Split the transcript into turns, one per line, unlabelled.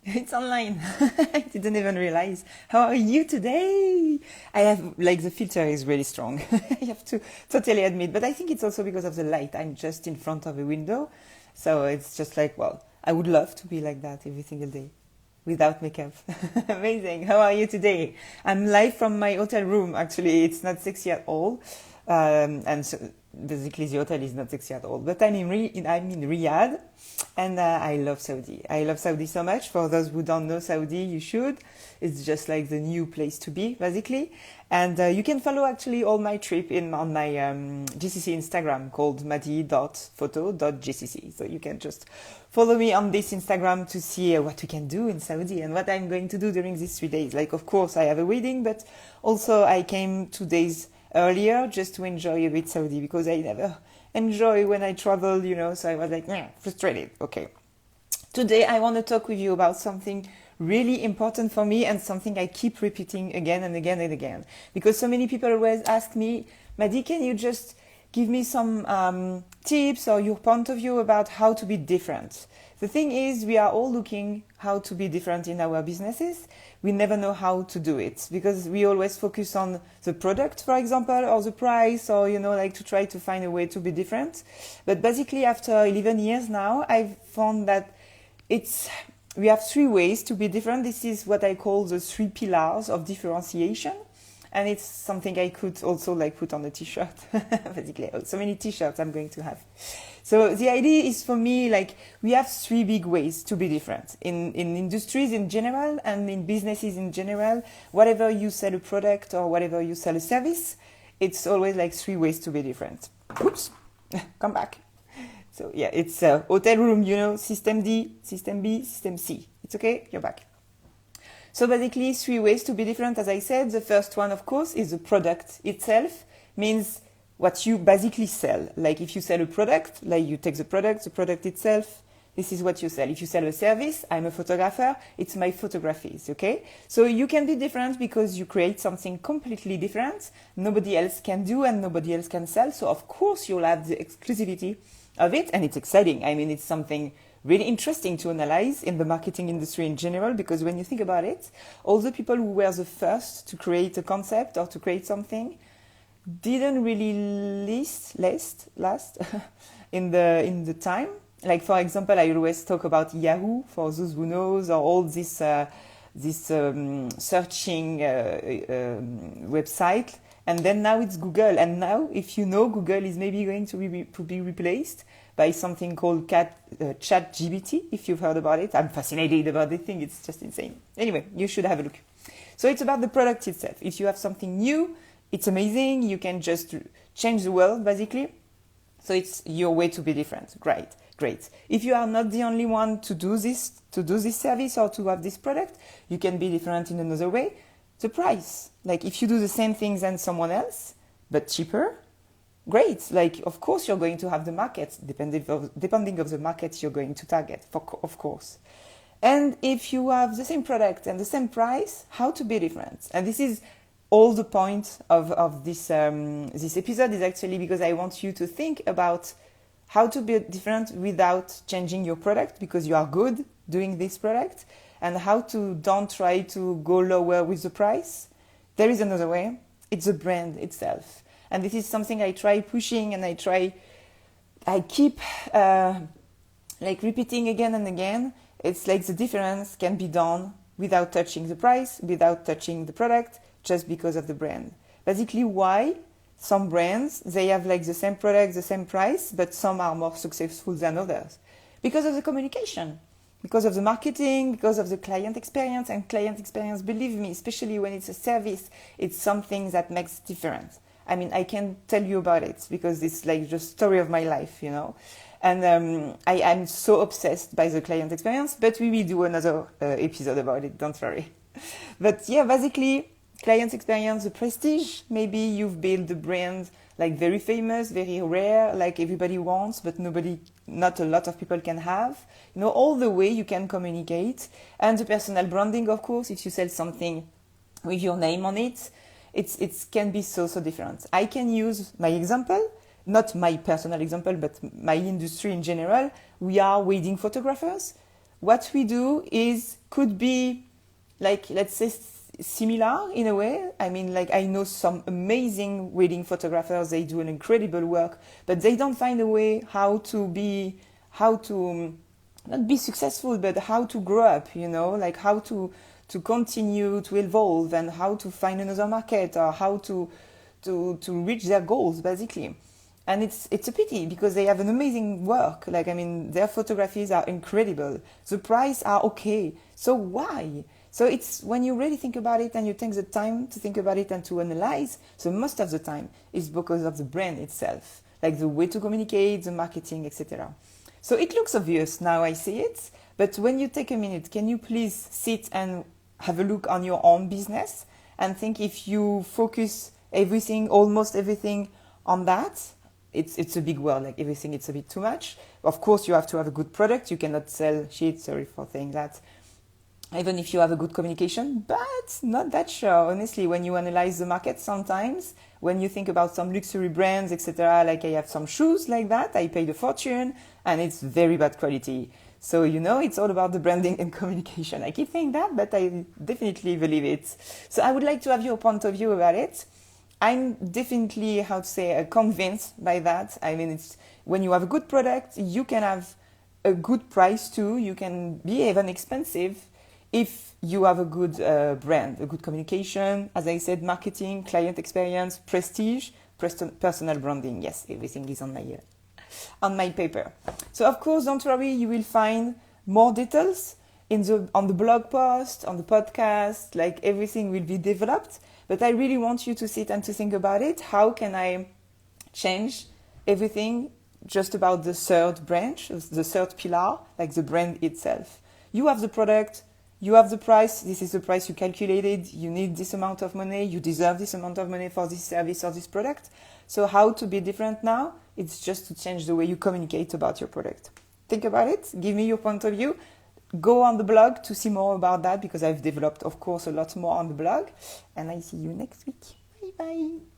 It's online. I didn't even realize. How are you today? I have, like, the filter is really strong. I have to totally admit. But I think it's also because of the light. I'm just in front of a window. So it's just like, well, I would love to be like that every single day without makeup. Amazing. How are you today? I'm live from my hotel room. Actually, it's not sexy at all. And so basically the hotel is not sexy at all. But I'm in Riyadh, and I love Saudi. I love Saudi so much. For those who don't know Saudi, you should. It's just like the new place to be, basically. And you can follow actually all my trip on my GCC Instagram called madi.photo.gcc. So you can just follow me on this Instagram to see what we can do in Saudi and what I'm going to do during these 3 days. Like, of course, I have a wedding, but also I came 2 days earlier just to enjoy a bit Saudi, because I never enjoy when I travel, so I was like, frustrated. Okay. Today I want to talk with you about something really important for me and something I keep repeating again and again and again. Because so many people always ask me, Madi, can you just give me some tips or your point of view about how to be different? The thing is, we are all looking how to be different in our businesses. We never know how to do it because we always focus on the product, for example, or the price, or, like to try to find a way to be different. But basically, after 11 years now, I've found that we have 3 ways to be different. This is what I call the 3 pillars of differentiation. And it's something I could also put on a t-shirt. Basically, so many t-shirts I'm going to have. So the idea is, for me, we have 3 big ways to be different in industries in general and in businesses in general. Whatever you sell a product or whatever you sell a service, it's always 3 ways to be different. Oops, come back. So yeah, it's a hotel room, system D, system B, system C. It's okay, you're back. So basically 3 ways to be different, as I said. The first one, of course, is the product itself, means what you basically sell. Like if you sell a product, you take the product itself, this is what you sell. If you sell a service, I'm a photographer, it's my photographies, okay? So you can be different because you create something completely different, nobody else can do and nobody else can sell. So of course you'll have the exclusivity of it, and it's exciting. I mean, it's something really interesting to analyze in the marketing industry in general, because when you think about it, all the people who were the first to create a concept or to create something didn't really last in the time. Like, for example, I always talk about Yahoo, for those who knows, or all this searching website. And then now it's Google. And now, if you know, Google is maybe going to be replaced by something called ChatGPT, if you've heard about it. I'm fascinated about the thing. It's just insane. Anyway, you should have a look. So it's about the product itself. If you have something new, it's amazing. You can just change the world, basically. So it's your way to be different. Great. If you are not the only one to do this service or to have this product, you can be different in another way. The price. Like if you do the same things than someone else, but cheaper, great. Of course, you're going to have the market, depending of the market you're going to target, of course. And if you have the same product and the same price, how to be different? And this is all the point of this episode, is actually because I want you to think about how to be different without changing your product, because you are good doing this product, and how to don't try to go lower with the price. There is another way. It's the brand itself. And this is something I try pushing, and I keep repeating again and again. It's like the difference can be done without touching the price, without touching the product, just because of the brand. Basically, why some brands, they have the same product, the same price, but some are more successful than others? Because of the communication, because of the marketing, because of the client experience. And client experience, believe me, especially when it's a service, it's something that makes difference. I mean, I can tell you about it because it's the story of my life, And I'm so obsessed by the client experience, but we will do another episode about it, don't worry. But yeah, basically, client experience, the prestige. Maybe you've built the brand very famous, very rare, everybody wants, but not a lot of people can have. All the way you can communicate. And the personal branding, of course, if you sell something with your name on it, it can be so different. I can use my example, not my personal example, but my industry in general. We are wedding photographers. what we do could be like, let's say, similar in a way. I mean, like, I know some amazing wedding photographers, they do an incredible work, but they don't find a way how to not be successful, but how to grow up, like how to continue to evolve, and how to find another market, or how to reach their goals, basically. And it's a pity, because they have an amazing work. Like, I mean, their photographies are incredible. The price are okay. So why? So it's when you really think about it and you take the time to think about it and to analyze, so most of the time it's because of the brand itself, like the way to communicate, the marketing, etc. So it looks obvious now I see it, but when you take a minute, can you please sit and have a look on your own business and think, if you focus everything, almost everything on that, it's a big word, like everything, it's a bit too much. Of course, you have to have a good product. You cannot sell shit, sorry for saying that, even if you have a good communication, but not that sure. Honestly, when you analyze the market sometimes, when you think about some luxury brands, etc., like I have some shoes like that, I paid a fortune, and it's very bad quality. So, it's all about the branding and communication. I keep saying that, but I definitely believe it. So I would like to have your point of view about it. I'm definitely, convinced by that. I mean, it's when you have a good product, you can have a good price too. You can be even expensive if you have a good brand, a good communication, as I said, marketing, client experience, prestige, personal branding. Yes, everything is on my paper. So of course, don't worry, you will find more details on the blog post, on the podcast, like everything will be developed. But I really want you to sit and to think about it. How can I change everything just about the third branch, the third pillar, like the brand itself? You have the product, you have the price, this is the price you calculated, you need this amount of money, you deserve this amount of money for this service or this product. So how to be different now? It's just to change the way you communicate about your product. Think about it, give me your point of view. Go on the blog to see more about that, because I've developed, of course, a lot more on the blog. And I see you next week. Bye bye.